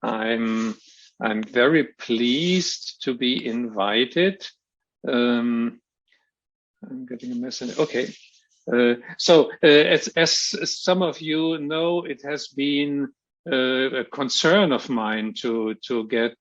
I'm very pleased to be invited. I'm getting a message. Okay. As some of you know, it has been a concern of mine to get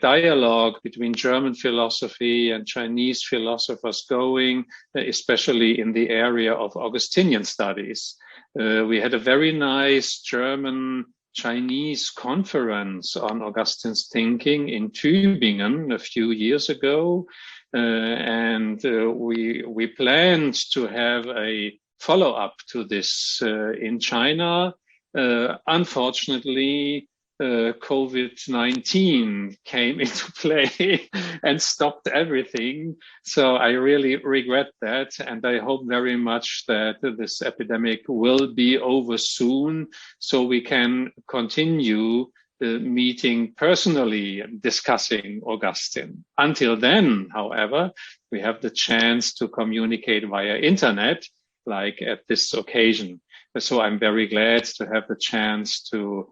dialogue between German philosophy and Chinese philosophers going, especially in the area of Augustinian studies. We had a very nice German-Chinese conference on Augustine's thinking in Tübingen a few years ago. And we planned to have a follow-up to this in China. Unfortunately, COVID-19 came into play and stopped everything. So I really regret that. And I hope very much that this epidemic will be over soon so we can continue meeting personally, discussing Augustine. Until then, however, we have the chance to communicate via internet, like at this occasion. So I'm very glad to have the chance to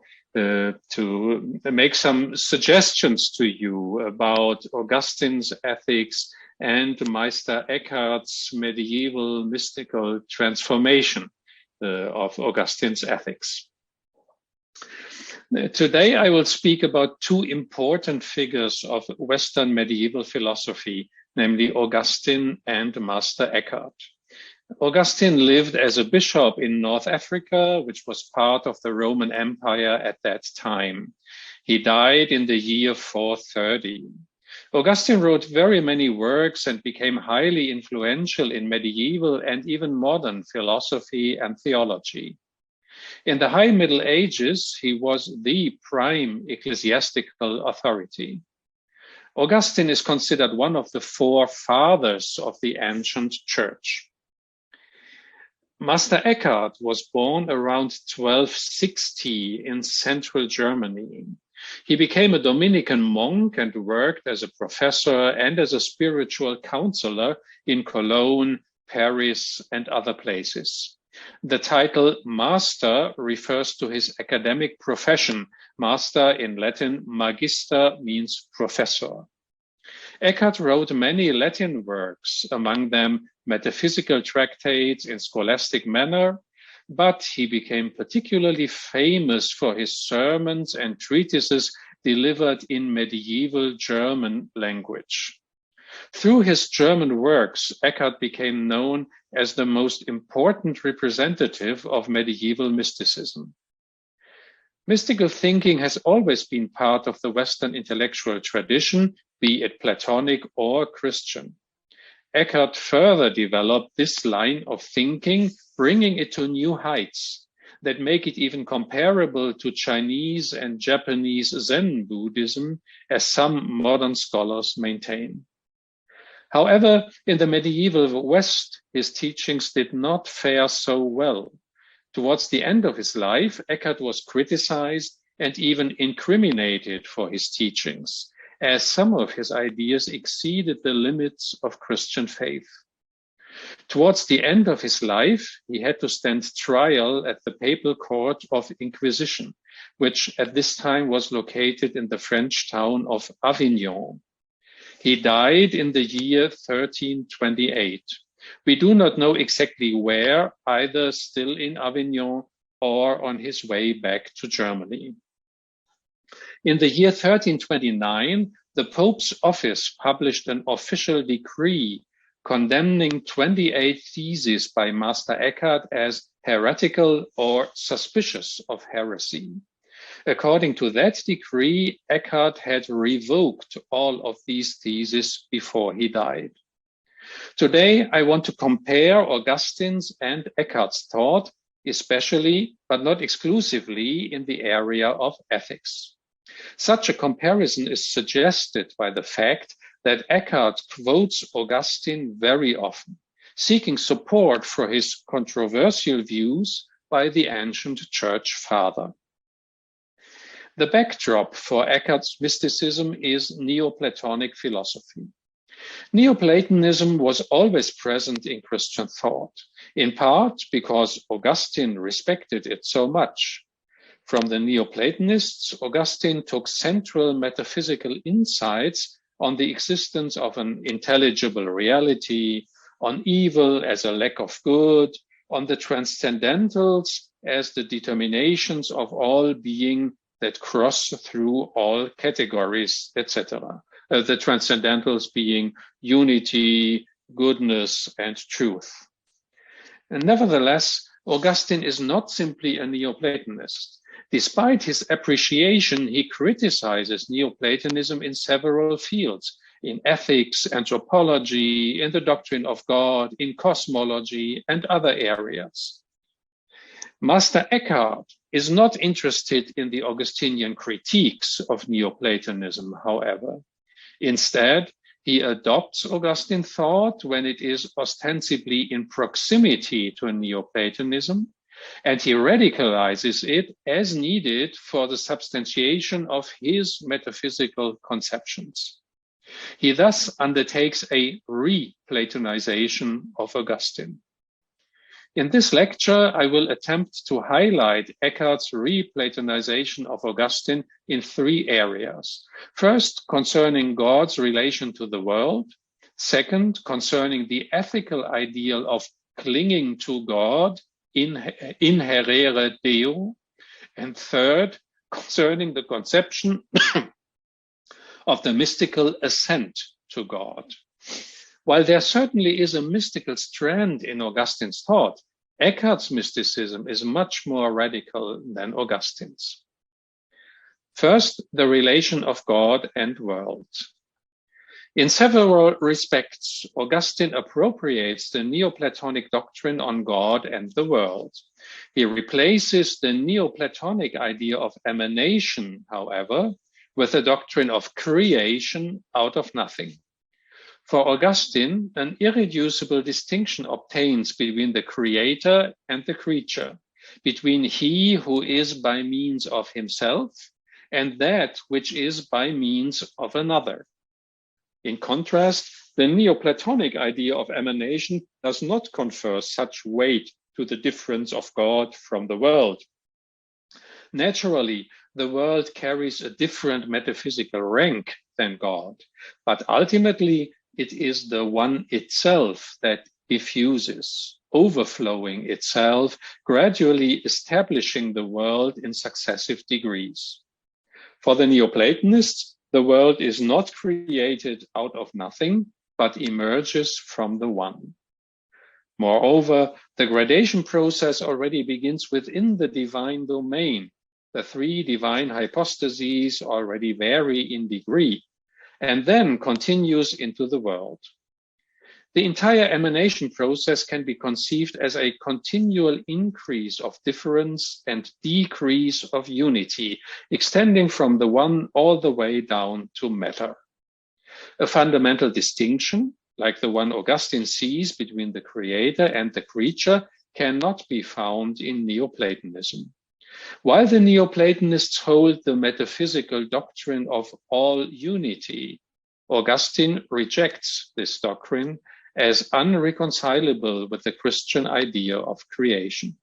make some suggestions to you about Augustine's ethics and Meister Eckhart's medieval mystical transformation of Augustine's ethics. Today, I will speak about two important figures of Western medieval philosophy, namely Augustine and Meister Eckhart. Augustine lived as a bishop in North Africa, which was part of the Roman Empire at that time. He died in the year 430. Augustine wrote very many works and became highly influential in medieval and even modern philosophy and theology. In the High Middle Ages, he was the prime ecclesiastical authority. Augustine is considered one of the four fathers of the ancient church. Meister Eckhart was born around 1260 in central Germany. He became a Dominican monk and worked as a professor and as a spiritual counselor in Cologne, Paris, and other places. The title master refers to his academic profession. Master in Latin, magister, means professor. Eckhart wrote many Latin works, among them metaphysical tractates in scholastic manner, but he became particularly famous for his sermons and treatises delivered in medieval German language. Through his German works, Eckhart became known as the most important representative of medieval mysticism. Mystical thinking has always been part of the Western intellectual tradition, be it Platonic or Christian. Eckhart further developed this line of thinking, bringing it to new heights that make it even comparable to Chinese and Japanese Zen Buddhism, as some modern scholars maintain. However, in the medieval West, his teachings did not fare so well. Towards the end of his life, Eckhart was criticized and even incriminated for his teachings, as some of his ideas exceeded the limits of Christian faith. Towards the end of his life, he had to stand trial at the papal court of Inquisition, which at this time was located in the French town of Avignon. He died in the year 1328. We do not know exactly where, either still in Avignon or on his way back to Germany. In the year 1329, the Pope's office published an official decree condemning 28 theses by Meister Eckhart as heretical or suspicious of heresy. According to that decree, Eckhart had revoked all of these theses before he died. Today, I want to compare Augustine's and Eckhart's thought, especially, but not exclusively, in the area of ethics. Such a comparison is suggested by the fact that Eckhart quotes Augustine very often, seeking support for his controversial views by the ancient church father. The backdrop for Eckhart's mysticism is Neoplatonic philosophy. Neoplatonism was always present in Christian thought, in part because Augustine respected it so much. From the Neoplatonists, Augustine took central metaphysical insights on the existence of an intelligible reality, on evil as a lack of good, on the transcendentals as the determinations of all being that cross through all categories, etc. The transcendentals being unity, goodness, and truth. And nevertheless, Augustine is not simply a Neoplatonist. Despite his appreciation, he criticizes Neoplatonism in several fields, in ethics, anthropology, in the doctrine of God, in cosmology, and other areas. Master Eckhart is not interested in the Augustinian critiques of Neoplatonism, however. Instead, he adopts Augustine thought when it is ostensibly in proximity to Neoplatonism, and he radicalizes it as needed for the substantiation of his metaphysical conceptions. He thus undertakes a re-Platonization of Augustine. In this lecture, I will attempt to highlight Eckhart's re-Platonization of Augustine in three areas. First, concerning God's relation to the world. Second, concerning the ethical ideal of clinging to God, inherere Deo. And third, concerning the conception of the mystical ascent to God. While there certainly is a mystical strand in Augustine's thought, Eckhart's mysticism is much more radical than Augustine's. First, the relation of God and world. In several respects, Augustine appropriates the Neoplatonic doctrine on God and the world. He replaces the Neoplatonic idea of emanation, however, with the doctrine of creation out of nothing. For Augustine, an irreducible distinction obtains between the creator and the creature, between he who is by means of himself and that which is by means of another. In contrast, the Neoplatonic idea of emanation does not confer such weight to the difference of God from the world. Naturally, the world carries a different metaphysical rank than God, but ultimately it is the one itself that diffuses, overflowing itself, gradually establishing the world in successive degrees. For the Neoplatonists, the world is not created out of nothing, but emerges from the one. Moreover, the gradation process already begins within the divine domain. The three divine hypostases already vary in degree, and then continues into the world. The entire emanation process can be conceived as a continual increase of difference and decrease of unity, extending from the one all the way down to matter. A fundamental distinction, like the one Augustine sees between the creator and the creature, cannot be found in Neoplatonism. While the Neoplatonists hold the metaphysical doctrine of all unity, Augustine rejects this doctrine as unreconcilable with the Christian idea of creation.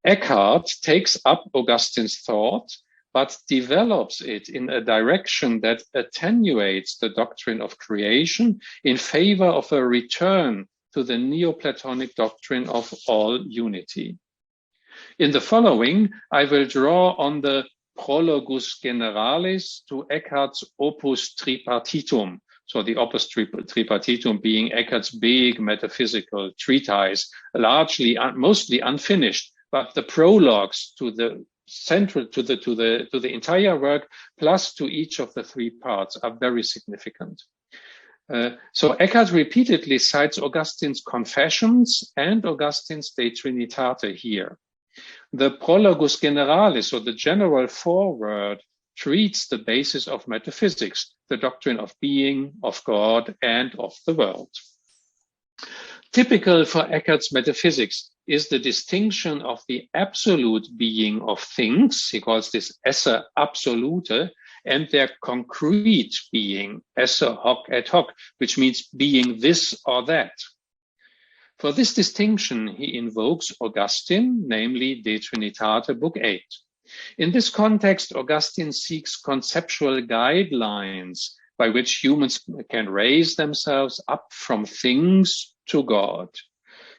Eckhart takes up Augustine's thought, but develops it in a direction that attenuates the doctrine of creation in favor of a return to the Neoplatonic doctrine of all unity. In the following, I will draw on the Prologus Generalis to Eckhart's Opus Tripartitum. So the Opus Tripartitum being Eckhart's big metaphysical treatise, mostly unfinished, but the prologues to the central to the entire work, plus to each of the three parts, are very significant. So Eckhart repeatedly cites Augustine's Confessions and Augustine's De Trinitate here. The Prologus Generalis, or the general foreword, treats the basis of metaphysics, the doctrine of being, of God, and of the world. Typical for Eckhart's metaphysics is the distinction of the absolute being of things, he calls this esse absolute, and their concrete being, esse hoc et hoc, which means being this or that. For this distinction, he invokes Augustine, namely De Trinitate, Book 8. In this context, Augustine seeks conceptual guidelines by which humans can raise themselves up from things to God.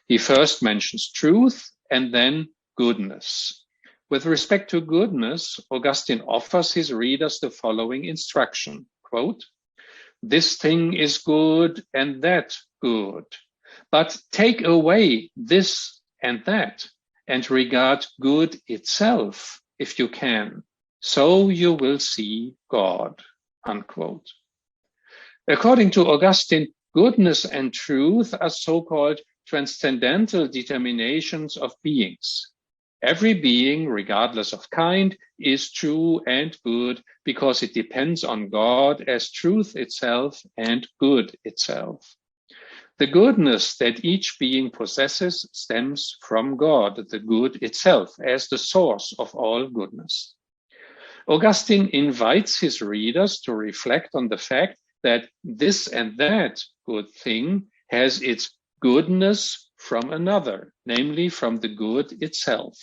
He first mentions truth and then goodness. With respect to goodness, Augustine offers his readers the following instruction, quote, "This thing is good and that good, but take away this and that and regard good itself if you can, so you will see God," unquote. According to Augustine, goodness and truth are so-called transcendental determinations of beings. Every being, regardless of kind, is true and good because it depends on God as truth itself and good itself. The goodness that each being possesses stems from God, the good itself, as the source of all goodness. Augustine invites his readers to reflect on the fact that this and that good thing has its goodness from another, namely from the good itself.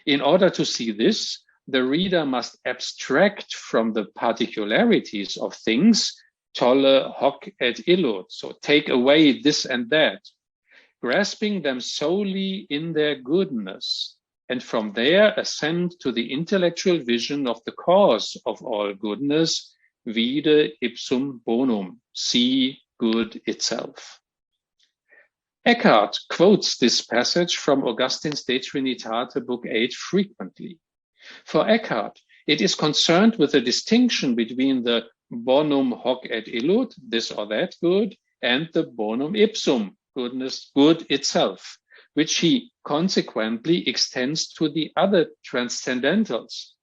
In order to see this, the reader must abstract from the particularities of things, tolle hoc et illud, so take away this and that, grasping them solely in their goodness, and from there ascend to the intellectual vision of the cause of all goodness, vide ipsum bonum, see good itself. Eckhart quotes this passage from Augustine's De Trinitate, Book 8, frequently. For Eckhart, it is concerned with the distinction between the bonum hoc et illud, this or that good, and the bonum ipsum, goodness, good itself, which he consequently extends to the other transcendentals.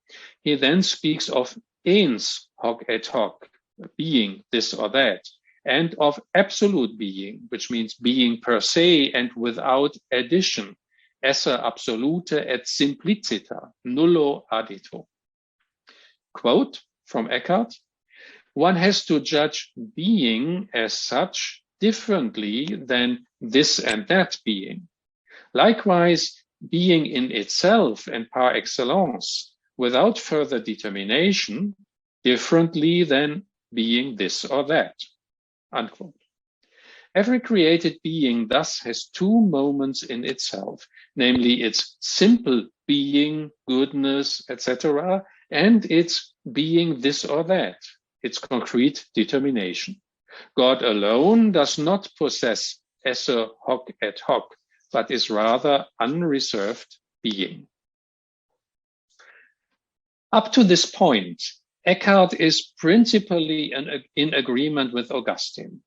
He then speaks of ens hoc et hoc, being this or that, and of absolute being, which means being per se and without addition, esse absolute et simplicita, nullo addito. Quote from Eckhart, "One has to judge being as such differently than this and that being. Likewise, being in itself and par excellence, without further determination, differently than being this or that." Unquote. Every created being thus has two moments in itself, namely its simple being, goodness, etc., and its being this or that, its concrete determination. God alone does not possess esse hoc et hoc, but is rather unreserved being. Up to this point, Eckhart is principally in agreement with Augustine.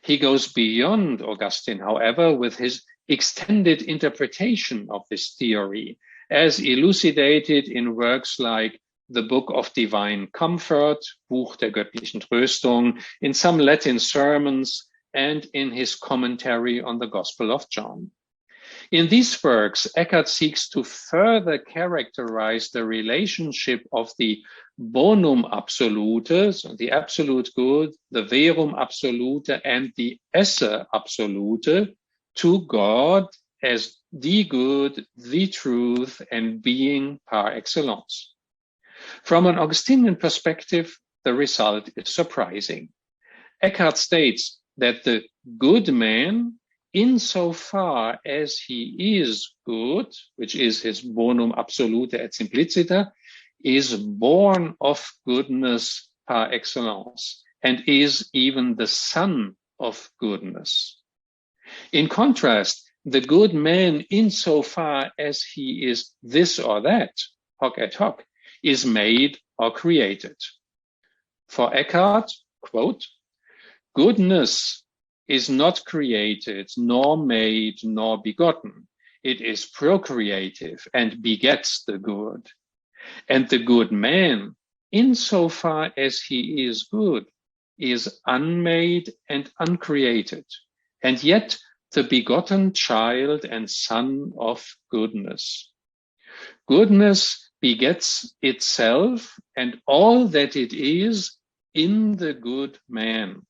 He goes beyond Augustine, however, with his extended interpretation of this theory, as elucidated in works like the Book of Divine Comfort, Buch der göttlichen Tröstung, in some Latin sermons, and in his commentary on the Gospel of John. In these works, Eckhart seeks to further characterize the relationship of the bonum absolute, so the absolute good, the verum absolute, and the esse absolute to God as the good, the truth, and being par excellence. From an Augustinian perspective, the result is surprising. Eckhart states that the good man, insofar as he is good, which is his bonum absolute et simplicita, is born of goodness par excellence and is even the son of goodness. In contrast, the good man, insofar as he is this or that, hoc et hoc, is made or created. For Eckhart, quote, "Goodness is not created, nor made, nor begotten. It is procreative and begets the good. And the good man, insofar as he is good, is unmade and uncreated, and yet the begotten child and son of goodness. Goodness begets itself and all that it is in the good man.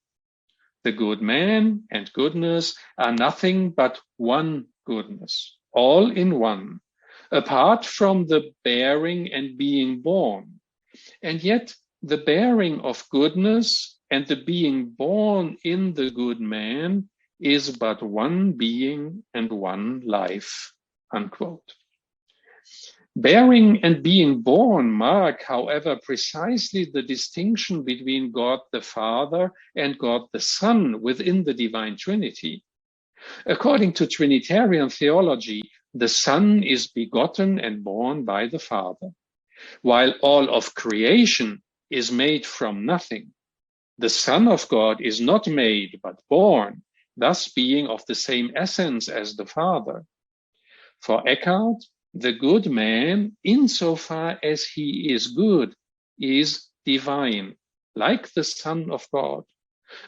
The good man and goodness are nothing but one goodness, all in one, apart from the bearing and being born. And yet the bearing of goodness and the being born in the good man is but one being and one life, unquote. Bearing and being born mark, however, precisely the distinction between God the Father and God the Son within the divine Trinity. According to Trinitarian theology, the Son is begotten and born by the Father, while all of creation is made from nothing. The Son of God is not made but born, thus being of the same essence as the Father. For Eckhart, the good man, insofar as he is good, is divine, like the Son of God.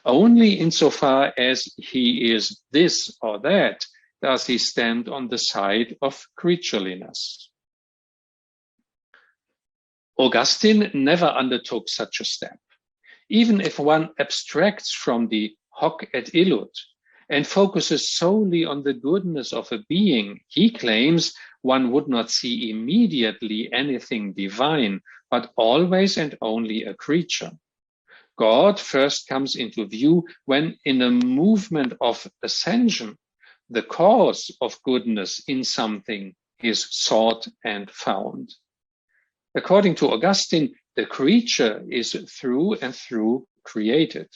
Only insofar as he is this or that does he stand on the side of creatureliness. Augustine never undertook such a step. Even if one abstracts from the hoc et illud and focuses solely on the goodness of a being, he claims one would not see immediately anything divine, but always and only a creature. God first comes into view when, in a movement of ascension, the cause of goodness in something is sought and found. According to Augustine, the creature is through and through created.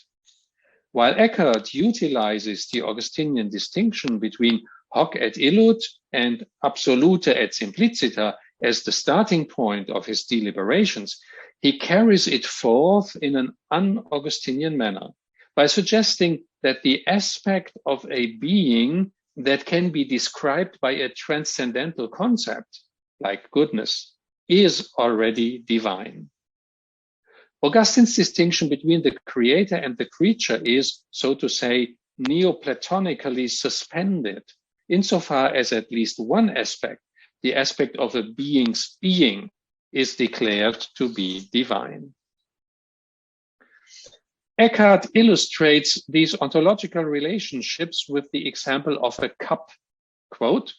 While Eckhart utilizes the Augustinian distinction between hoc et illud and absolute et simplicita as the starting point of his deliberations, he carries it forth in an un-Augustinian manner by suggesting that the aspect of a being that can be described by a transcendental concept, like goodness, is already divine. Augustine's distinction between the creator and the creature is, so to say, neoplatonically suspended, insofar as at least one aspect, the aspect of a being's being, is declared to be divine. Eckhart illustrates these ontological relationships with the example of a cup. Quote,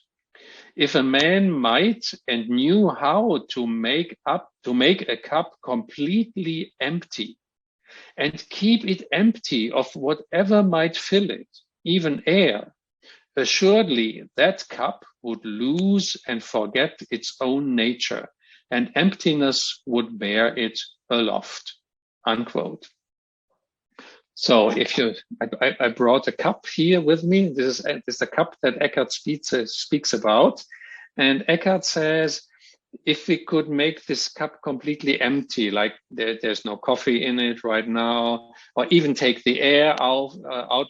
if a man might and knew how to make a cup completely empty and keep it empty of whatever might fill it, even air, assuredly that cup would lose and forget its own nature, and emptiness would bear it aloft, unquote. So I brought a cup here with me. This is a cup that Eckhart speaks about. And Eckhart says, if we could make this cup completely empty, like there's no coffee in it right now, or even take the air out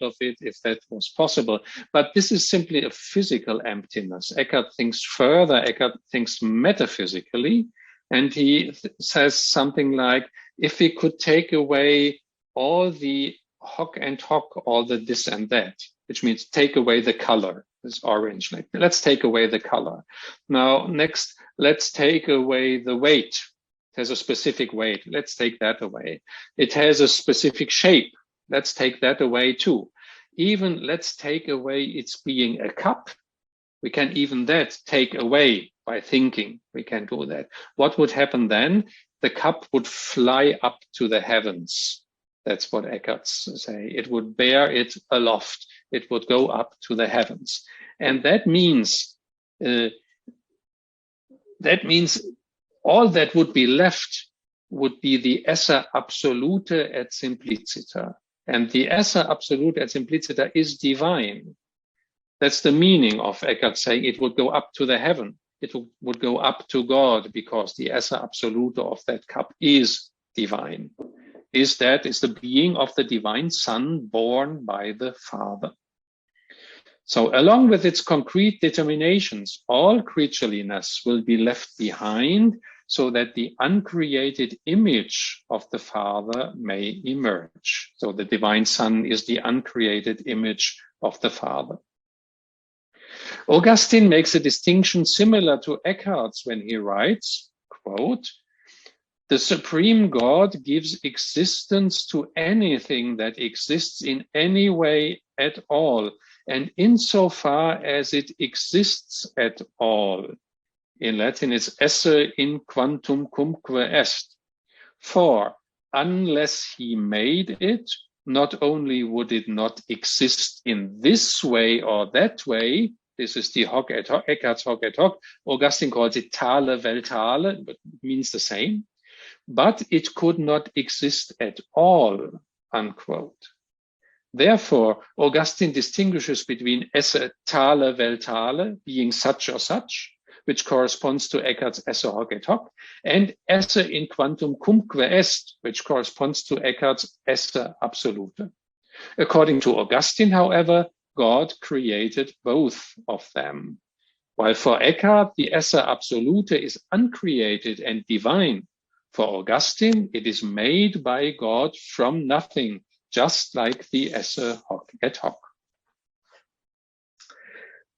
of it, if that was possible. But this is simply a physical emptiness. Eckhart thinks further, Eckhart thinks metaphysically, and he says something like, if we could take away all the hoc and hoc, all the this and that, which means take away the color, this orange. Like, let's take away the color. Now, next, let's take away the weight. It has a specific weight. Let's take that away. It has a specific shape. Let's take that away too. Even let's take away its being a cup. We can even that take away by thinking. We can do that. What would happen then? The cup would fly up to the heavens. That's what Eckhart say. It would bear it aloft. It would go up to the heavens. And that means all that would be left would be the esse absolute et simplicita. And the esse absolute et simplicita is divine. That's the meaning of Eckhart saying it would go up to the heaven. It would go up to God, because the esse absolute of that cup is divine. Is the being of the divine Son born by the Father. So along with its concrete determinations, all creatureliness will be left behind so that the uncreated image of the Father may emerge. So the divine Son is the uncreated image of the Father. Augustine makes a distinction similar to Eckhart's when he writes, quote, The supreme God gives existence to anything that exists in any way at all, and insofar as it exists at all. In Latin, it's esse in quantum cumque est. For unless he made it, not only would it not exist in this way or that way, this is the hoc et hoc, Eckart's hoc et hoc. Augustine calls it tale vel tale, but it means the same. But it could not exist at all, unquote. Therefore, Augustine distinguishes between esse tale vel tale, being such or such, which corresponds to Eckart's esse hoc et hoc, and esse in quantum cumque est, which corresponds to Eckart's esse absolute. According to Augustine, however, God created both of them. While for Eckhart, the esse absolute is uncreated and divine, for Augustine, it is made by God from nothing, just like the esse hoc et hoc.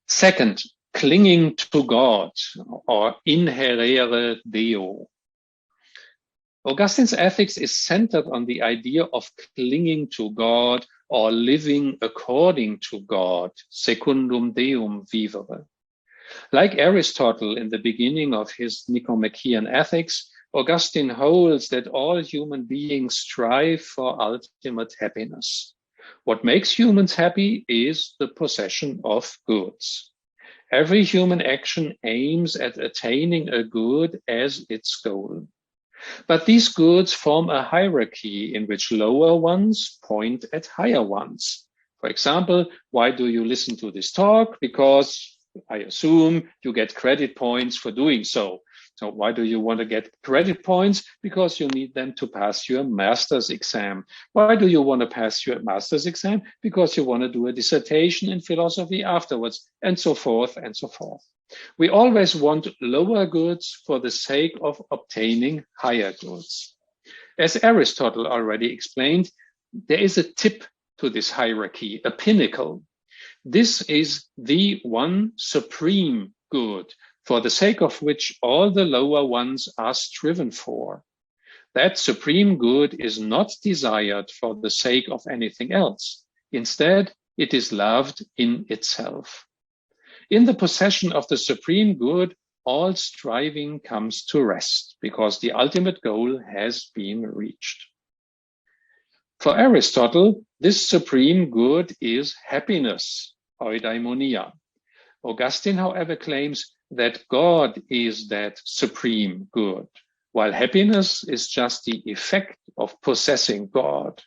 Second, clinging to God, or inherere Deo. Augustine's ethics is centered on the idea of clinging to God or living according to God, secundum Deum vivere. Like Aristotle in the beginning of his Nicomachean Ethics, Augustine holds that all human beings strive for ultimate happiness. What makes humans happy is the possession of goods. Every human action aims at attaining a good as its goal. But these goods form a hierarchy in which lower ones point at higher ones. For example, why do you listen to this talk? Because I assume you get credit points for doing so. So why do you want to get credit points? Because you need them to pass your master's exam. Why do you want to pass your master's exam? Because you want to do a dissertation in philosophy afterwards, and so forth and so forth. We always want lower goods for the sake of obtaining higher goods. As Aristotle already explained, there is a tip to this hierarchy, a pinnacle. This is the one supreme good, for the sake of which all the lower ones are striven for. That supreme good is not desired for the sake of anything else. Instead, it is loved in itself. In the possession of the supreme good, all striving comes to rest, because the ultimate goal has been reached. For Aristotle, this supreme good is happiness, eudaimonia. Augustine, however, claims that God is that supreme good, while happiness is just the effect of possessing God.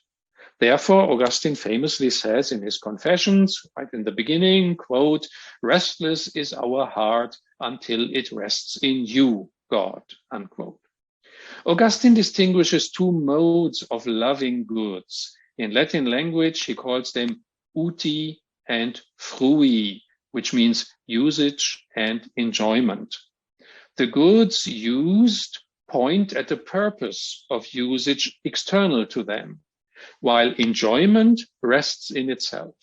Therefore, Augustine famously says in his Confessions, right in the beginning, quote, "Restless is our heart until it rests in you, God," unquote. Augustine distinguishes two modes of loving goods. In Latin language, he calls them uti and frui, which means usage and enjoyment. The goods used point at the purpose of usage external to them, while enjoyment rests in itself.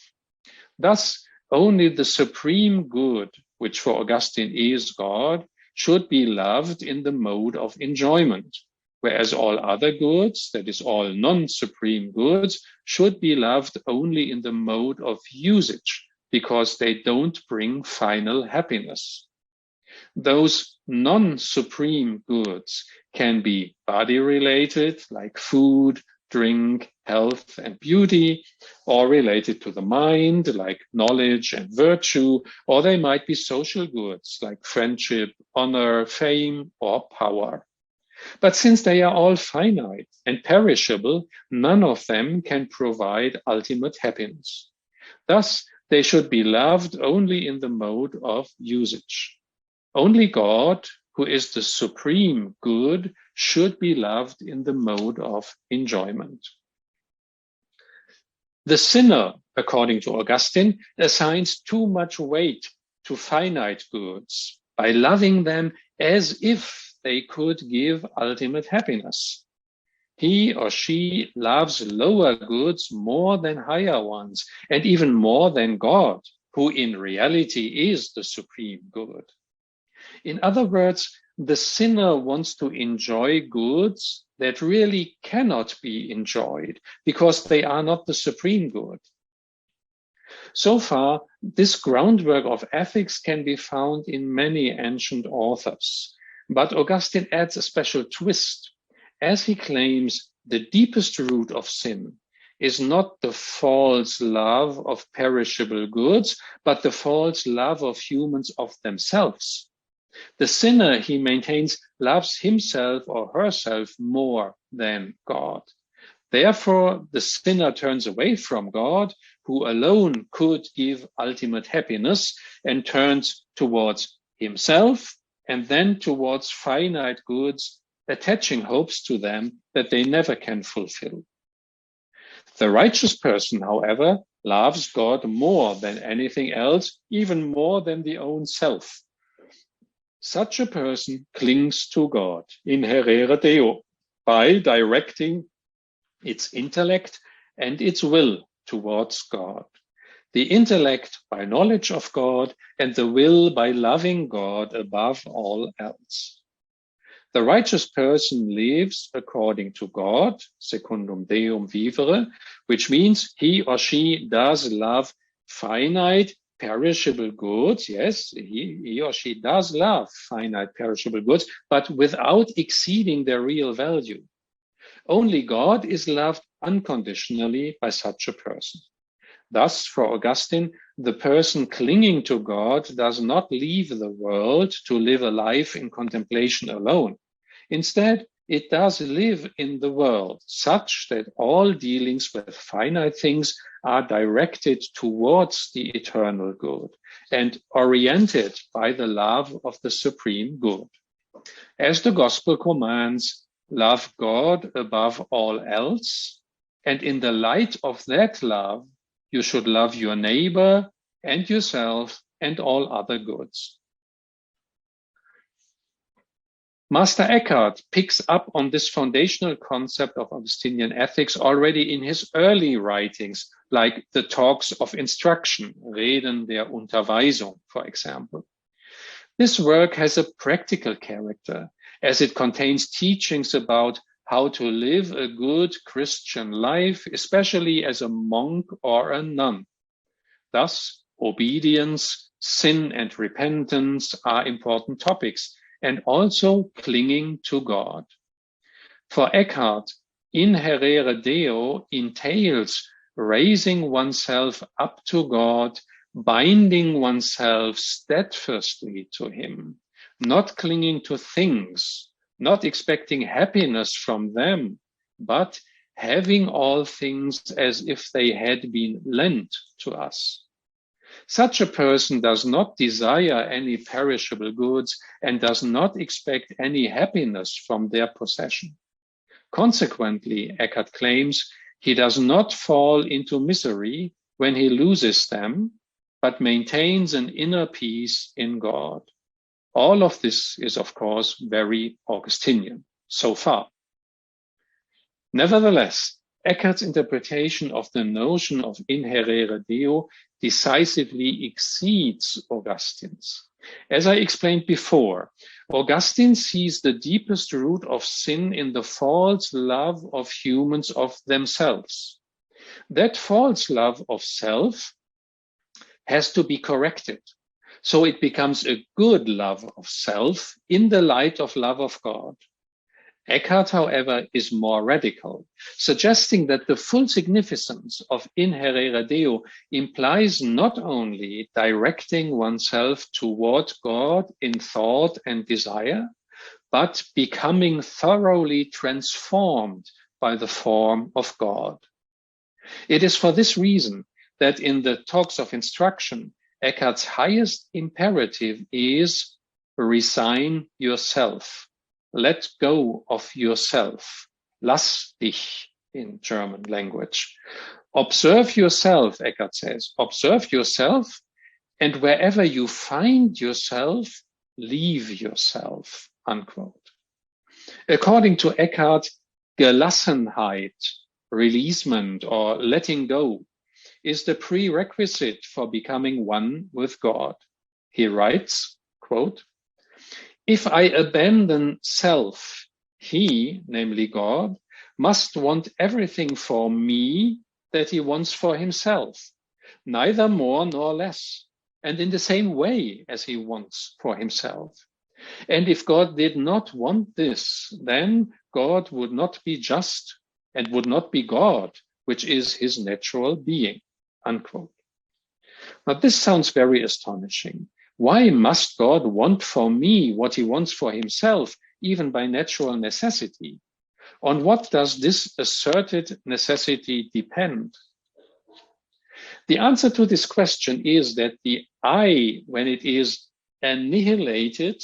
Thus, only the supreme good, which for Augustine is God, should be loved in the mode of enjoyment, whereas all other goods, that is all non-supreme goods, should be loved only in the mode of usage, because they don't bring final happiness. Those non-supreme goods can be body-related, like food, drink, health, and beauty, or related to the mind, like knowledge and virtue, or they might be social goods, like friendship, honor, fame, or power. But since they are all finite and perishable, none of them can provide ultimate happiness. Thus, they should be loved only in the mode of usage. Only God, who is the supreme good, should be loved in the mode of enjoyment. The sinner, according to Augustine, assigns too much weight to finite goods by loving them as if they could give ultimate happiness. He or she loves lower goods more than higher ones, and even more than God, who in reality is the supreme good. In other words, the sinner wants to enjoy goods that really cannot be enjoyed because they are not the supreme good. So far, this groundwork of ethics can be found in many ancient authors, but Augustine adds a special twist, as he claims the deepest root of sin is not the false love of perishable goods, but the false love of humans of themselves. The sinner, he maintains, loves himself or herself more than God. Therefore, the sinner turns away from God, who alone could give ultimate happiness, and turns towards himself and then towards finite goods, attaching hopes to them that they never can fulfill. The righteous person, however, loves God more than anything else, even more than the own self. Such a person clings to God, inherere Deo, by directing its intellect and its will towards God. The intellect by knowledge of God and the will by loving God above all else. The righteous person lives according to God, secundum Deum vivere, which means he or she does love finite, perishable goods. Yes, he or she does love finite, perishable goods, but without exceeding their real value. Only God is loved unconditionally by such a person. Thus, for Augustine, the person clinging to God does not leave the world to live a life in contemplation alone. Instead, it does live in the world, such that all dealings with finite things are directed towards the eternal good and oriented by the love of the supreme good. As the gospel commands, love God above all else, and in the light of that love, you should love your neighbor and yourself and all other goods. Master Eckhart picks up on this foundational concept of Augustinian ethics already in his early writings, like the Talks of Instruction, Reden der Unterweisung, for example. This work has a practical character, as it contains teachings about how to live a good Christian life, especially as a monk or a nun. Thus, obedience, sin, and repentance are important topics, and also clinging to God. For Eckhart, inherere Deo entails raising oneself up to God, binding oneself steadfastly to him, not clinging to things, not expecting happiness from them, but having all things as if they had been lent to us. Such a person does not desire any perishable goods and does not expect any happiness from their possession. Consequently, Eckhart claims, he does not fall into misery when he loses them, but maintains an inner peace in God. All of this is, of course, very Augustinian so far. Nevertheless, Eckhart's interpretation of the notion of inherere Deo decisively exceeds Augustine's. As I explained before, Augustine sees the deepest root of sin in the false love of humans of themselves. That false love of self has to be corrected, so it becomes a good love of self in the light of love of God. Eckhart, however, is more radical, suggesting that the full significance of inherere Deo implies not only directing oneself toward God in thought and desire, but becoming thoroughly transformed by the form of God. It is for this reason that in the Talks of Instruction, Eckhart's highest imperative is resign yourself. Let go of yourself. Lass dich in German language. Observe yourself, Eckhart says. Observe yourself, and wherever you find yourself, leave yourself, unquote. According to Eckhart, Gelassenheit, releasement or letting go, is the prerequisite for becoming one with God. He writes, quote, If I abandon self, he, namely God, must want everything for me that he wants for himself, neither more nor less, and in the same way as he wants for himself. And if God did not want this, then God would not be just and would not be God, which is his natural being." Unquote. Now this sounds very astonishing. Why must God want for me what he wants for himself, even by natural necessity? On what does this asserted necessity depend? The answer to this question is that the I, when it is annihilated,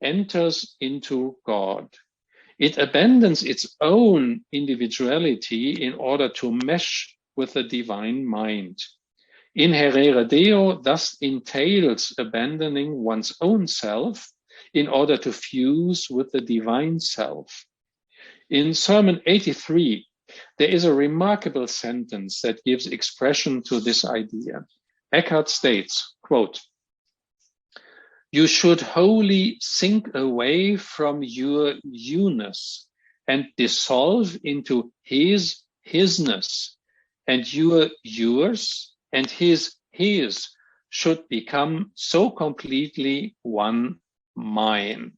enters into God. It abandons its own individuality in order to mesh with the divine mind. Inherere Deo thus entails abandoning one's own self in order to fuse with the divine self. In Sermon 83, there is a remarkable sentence that gives expression to this idea. Eckhart states, quote, "You should wholly sink away from your you-ness and dissolve into his hisness, and your yours and his should become so completely one mine."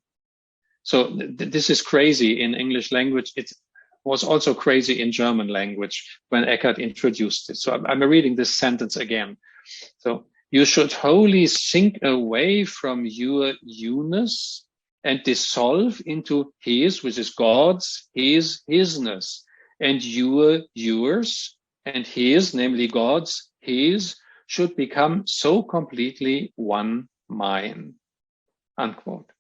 So this is crazy in English language. It was also crazy in German language when Eckhart introduced it. So I'm reading this sentence again. So, "You should wholly sink away from your you-ness and dissolve into his, which is God's, his hisness, and your yours and his, namely God's, his, should become so completely one mine." Unquote.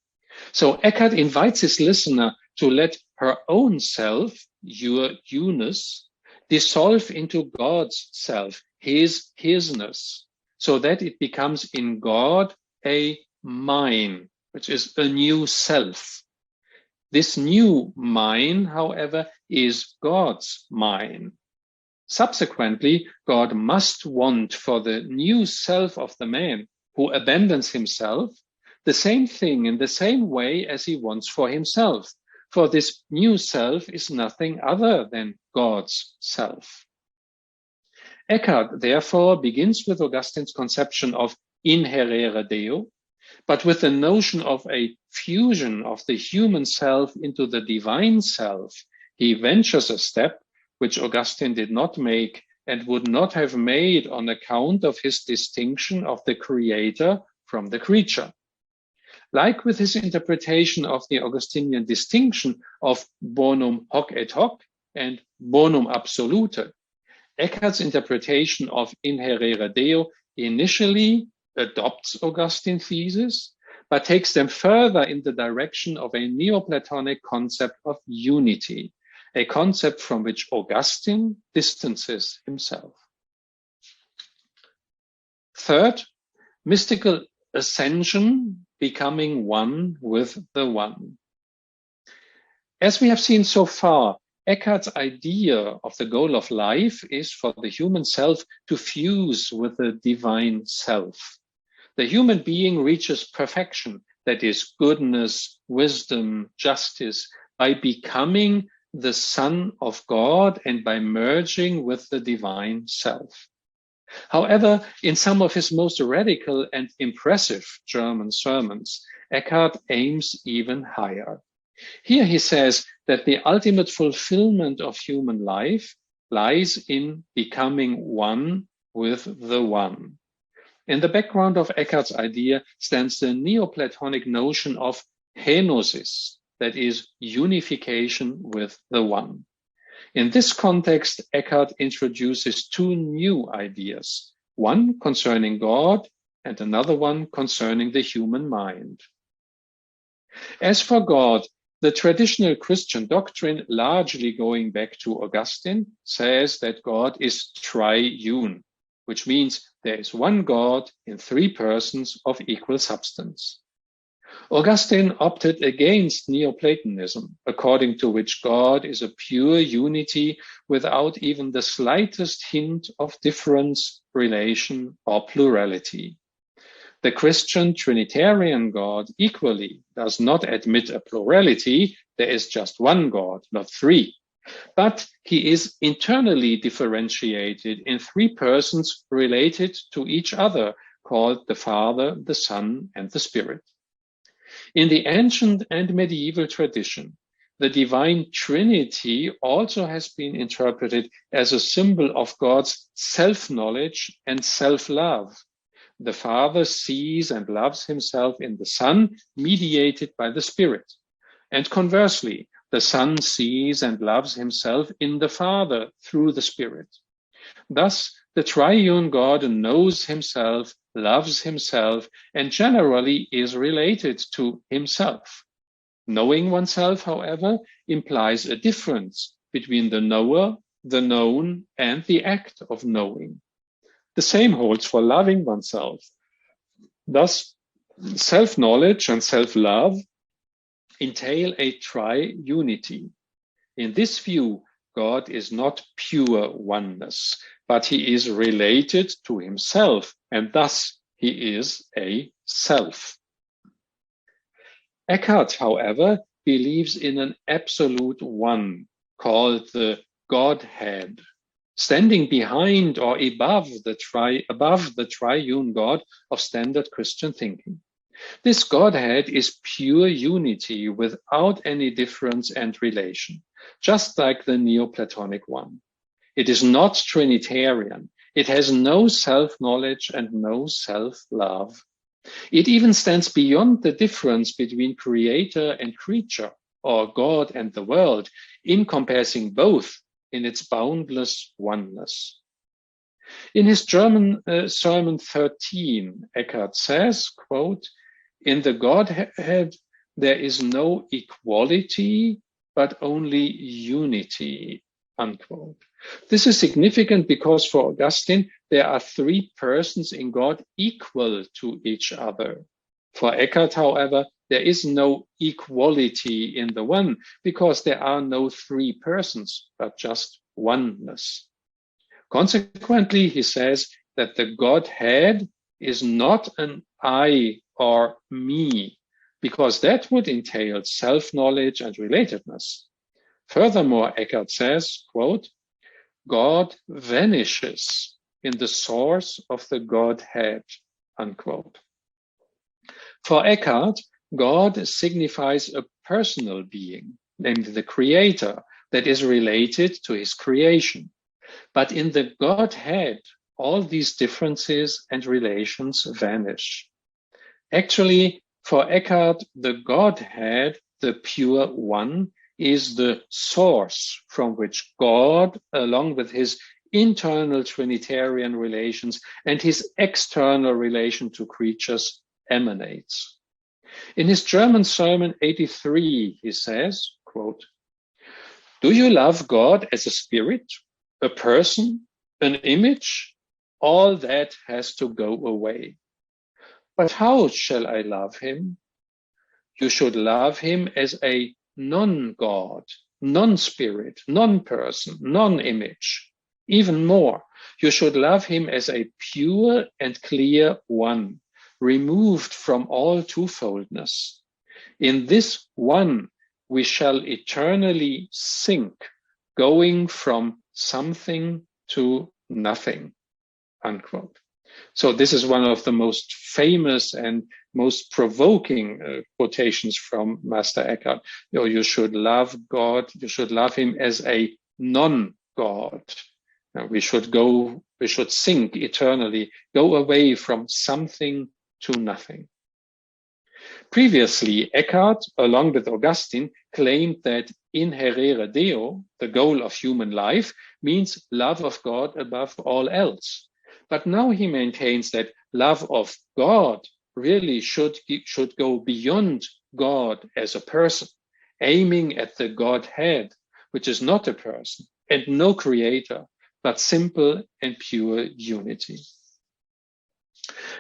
So Eckhart invites his listener to let her own self, your you-ness, dissolve into God's self, his hisness, so that it becomes in God a mine, which is a new self. This new mine, however, is God's mine. Subsequently, God must want for the new self of the man who abandons himself the same thing in the same way as he wants for himself, for this new self is nothing other than God's self. Eckhart, therefore, begins with Augustine's conception of inherere Deo, but with the notion of a fusion of the human self into the divine self, he ventures a step which Augustine did not make and would not have made on account of his distinction of the creator from the creature. Like with his interpretation of the Augustinian distinction of bonum hoc et hoc and bonum absolute, Eckhart's interpretation of inherere Deo initially adopts Augustine's thesis, but takes them further in the direction of a Neoplatonic concept of unity, a concept from which Augustine distances himself. Third, mystical ascension, becoming one with the one. As we have seen so far, Eckhart's idea of the goal of life is for the human self to fuse with the divine self. The human being reaches perfection, that is, goodness, wisdom, justice, by becoming the Son of God and by merging with the divine self. However, in some of his most radical and impressive German sermons, Eckhart aims even higher. Here he says that the ultimate fulfillment of human life lies in becoming one with the one. In the background of Eckhart's idea stands the Neoplatonic notion of henosis, that is, unification with the one. In this context, Eckhart introduces two new ideas, one concerning God and another one concerning the human mind. As for God, the traditional Christian doctrine, largely going back to Augustine, says that God is triune, which means there is one God in three persons of equal substance. Augustine opted against Neoplatonism, according to which God is a pure unity without even the slightest hint of difference, relation, or plurality. The Christian Trinitarian God equally does not admit a plurality. There is just one God, not three. But he is internally differentiated in three persons related to each other, called the Father, the Son, and the Spirit. In the ancient and medieval tradition, the divine Trinity also has been interpreted as a symbol of God's self-knowledge and self-love. The Father sees and loves himself in the Son, mediated by the Spirit. And conversely, the Son sees and loves himself in the Father through the Spirit. Thus, the triune God knows himself, loves himself, and generally is related to himself. Knowing oneself, however, implies a difference between the knower, the known, and the act of knowing. The same holds for loving oneself. Thus, self-knowledge and self-love entail a triunity. In this view, God is not pure oneness, but he is related to himself, and thus he is a self. Eckhart, however, believes in an absolute one, called the Godhead, standing behind or above the triune God of standard Christian thinking. This Godhead is pure unity without any difference and relation, just like the Neoplatonic one. It is not Trinitarian. It has no self-knowledge and no self-love. It even stands beyond the difference between creator and creature, or God and the world, encompassing both in its boundless oneness. In his German Sermon 13, Eckhart says, quote, "In the Godhead, there is no equality, but only unity," unquote. This is significant because for Augustine, there are three persons in God equal to each other. For Eckhart, however, there is no equality in the one because there are no three persons, but just oneness. Consequently, he says that the Godhead is not an I or me, because that would entail self-knowledge and relatedness. Furthermore, Eckhart says, quote, "God vanishes in the source of the Godhead," unquote. For Eckhart, God signifies a personal being, namely the creator, that is related to his creation. But in the Godhead, all these differences and relations vanish. Actually, for Eckhart, the Godhead, the pure one, is the source from which God, along with his internal Trinitarian relations and his external relation to creatures, emanates. In his German Sermon 83, he says, quote, "Do you love God as a spirit, a person, an image? All that has to go away. But how shall I love him? You should love him as a non-God, non-spirit, non-person, non-image. Even more, you should love him as a pure and clear one, removed from all twofoldness. In this one, we shall eternally sink, going from something to nothing," unquote. So this is one of the most famous and most provoking quotations from Master Eckhart. You should love God. You should love him as a non-God. We should sink eternally, go away from something to nothing. Previously, Eckhart, along with Augustine, claimed that inherere Deo, the goal of human life, means love of God above all else. But now he maintains that love of God really should go beyond God as a person, aiming at the Godhead, which is not a person and no creator, but simple and pure unity.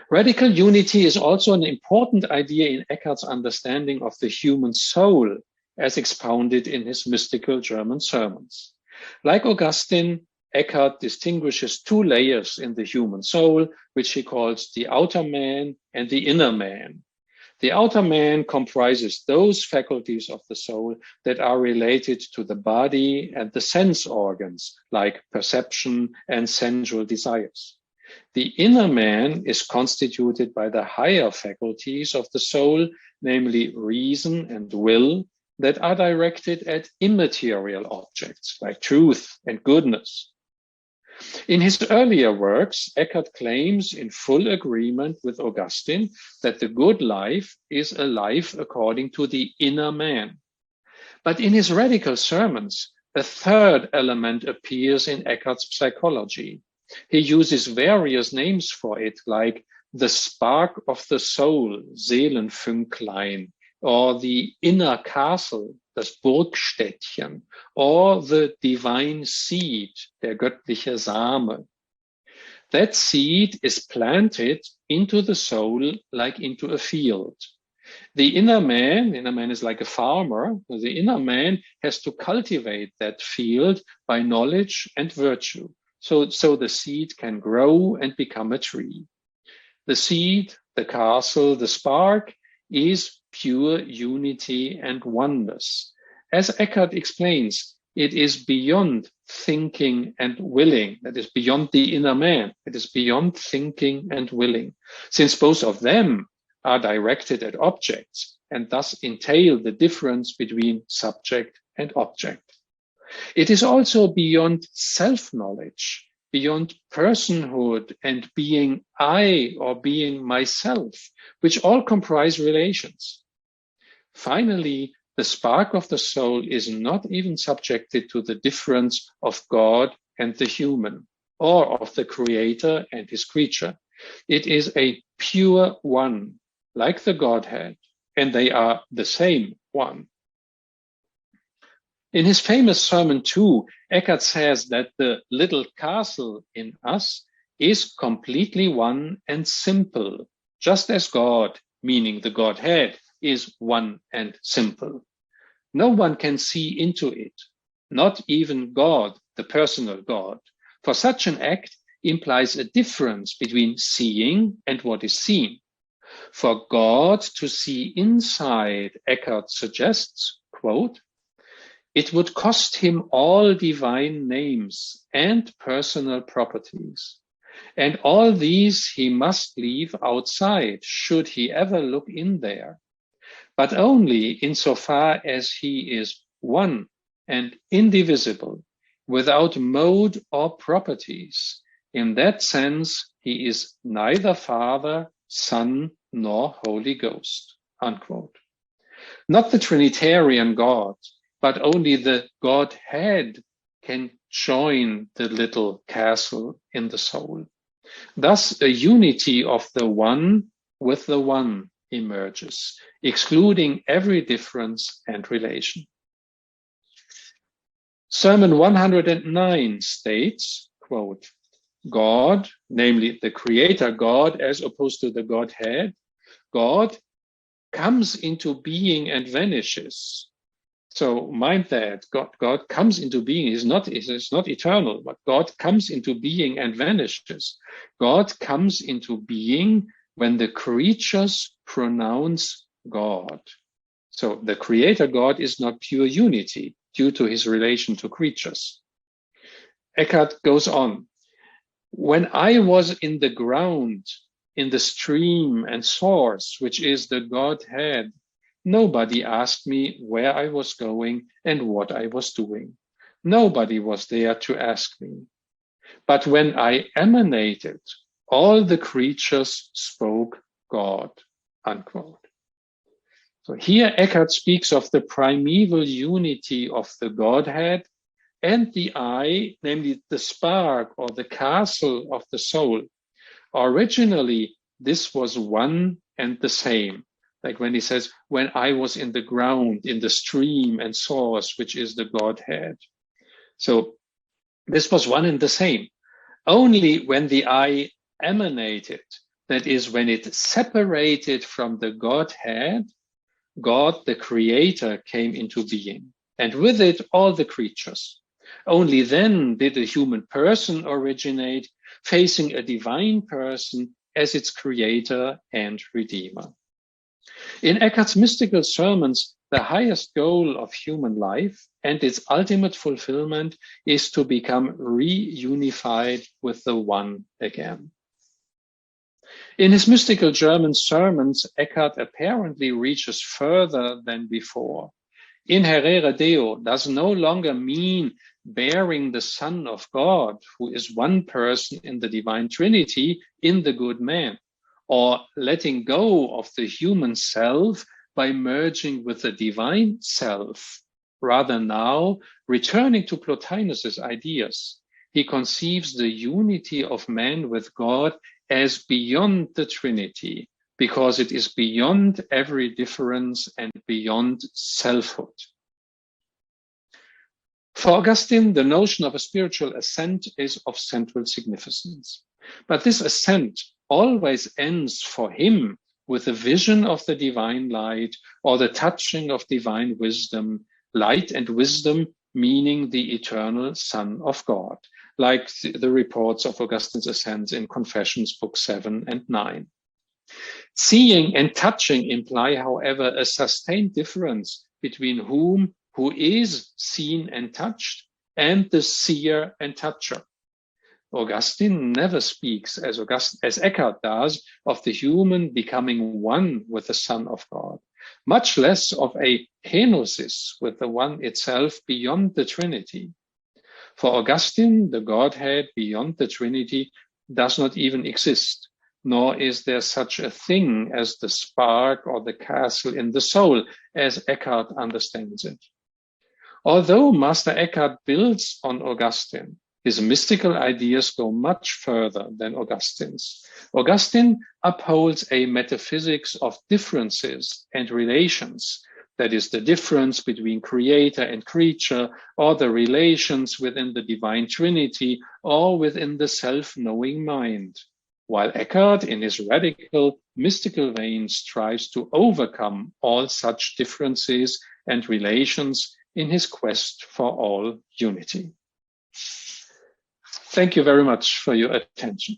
Radical unity is also an important idea in Eckhart's understanding of the human soul, as expounded in his mystical German sermons. Like Augustine, Eckhart distinguishes two layers in the human soul, which he calls the outer man and the inner man. The outer man comprises those faculties of the soul that are related to the body and the sense organs, like perception and sensual desires. The inner man is constituted by the higher faculties of the soul, namely reason and will, that are directed at immaterial objects like truth and goodness. In his earlier works, Eckhart claims in full agreement with Augustine that the good life is a life according to the inner man. But in his radical sermons, a third element appears in Eckhart's psychology. He uses various names for it, like the spark of the soul, Seelenfünklein, or the inner castle, das Burgstädtchen, or the divine seed, der göttliche Same. That seed is planted into the soul like into a field. The inner man is like a farmer. The inner man has to cultivate that field by knowledge and virtue, so the seed can grow and become a tree. The seed, the castle, the spark is pure unity and oneness. As Eckhart explains, it is beyond thinking and willing. That is beyond the inner man. It is beyond thinking and willing, since both of them are directed at objects and thus entail the difference between subject and object. It is also beyond self-knowledge, beyond personhood and being I or being myself, which all comprise relations. Finally, the spark of the soul is not even subjected to the difference of God and the human, or of the creator and his creature. It is a pure one, like the Godhead, and they are the same one. In his famous Sermon 2, Eckhart says that the little castle in us is completely one and simple, just as God, meaning the Godhead, is one and simple. No one can see into it, not even God, the personal God, for such an act implies a difference between seeing and what is seen. For God to see inside, Eckhart suggests, quote, it would cost him all divine names and personal properties. And all these he must leave outside, should he ever look in there, but only insofar as he is one and indivisible, without mode or properties. In that sense, he is neither Father, Son, nor Holy Ghost, unquote. Not the Trinitarian God, but only the Godhead can join the little castle in the soul. Thus, a unity of the one with the one emerges, excluding every difference and relation. Sermon 109 states, quote, God, namely the Creator God, as opposed to the Godhead, God comes into being and vanishes. So mind that God comes into being. Is not eternal, but God comes into being and vanishes. God comes into being when the creatures pronounce God. So the Creator God is not pure unity due to his relation to creatures. Eckhart goes on. When I was in the ground, in the stream and source, which is the Godhead, nobody asked me where I was going and what I was doing. Nobody was there to ask me. But when I emanated, all the creatures spoke God, unquote. So here Eckhart speaks of the primeval unity of the Godhead and the I, namely the spark or the castle of the soul. Originally, this was one and the same. Like when he says, when I was in the ground, in the stream and source, which is the Godhead. So this was one and the same. Only when the I emanated, that is when it separated from the Godhead, God, the Creator, came into being. And with it, all the creatures. Only then did a human person originate, facing a divine person as its creator and redeemer. In Eckhart's mystical sermons, the highest goal of human life and its ultimate fulfillment is to become reunified with the One again. In his mystical German sermons, Eckhart apparently reaches further than before. Inherere Deo does no longer mean bearing the Son of God, who is one person in the divine Trinity, in the good man, or letting go of the human self by merging with the divine self. Rather now, returning to Plotinus's ideas, he conceives the unity of man with God as beyond the Trinity, because it is beyond every difference and beyond selfhood. For Augustine, the notion of a spiritual ascent is of central significance. But this ascent always ends for him with a vision of the divine light or the touching of divine wisdom, light and wisdom meaning the eternal Son of God, like the reports of Augustine's ascents in Confessions, Book 7 and 9. Seeing and touching imply, however, a sustained difference between who is seen and touched, and the seer and toucher. Augustine never speaks, as Eckhart does, of the human becoming one with the Son of God, much less of a kenosis with the One itself beyond the Trinity. For Augustine, the Godhead beyond the Trinity does not even exist, nor is there such a thing as the spark or the castle in the soul, as Eckhart understands it. Although Master Eckhart builds on Augustine, his mystical ideas go much further than Augustine's. Augustine upholds a metaphysics of differences and relations, that is, the difference between creator and creature, or the relations within the divine Trinity, or within the self-knowing mind, while Eckhart, in his radical mystical vein, strives to overcome all such differences and relations in his quest for all unity. Thank you very much for your attention.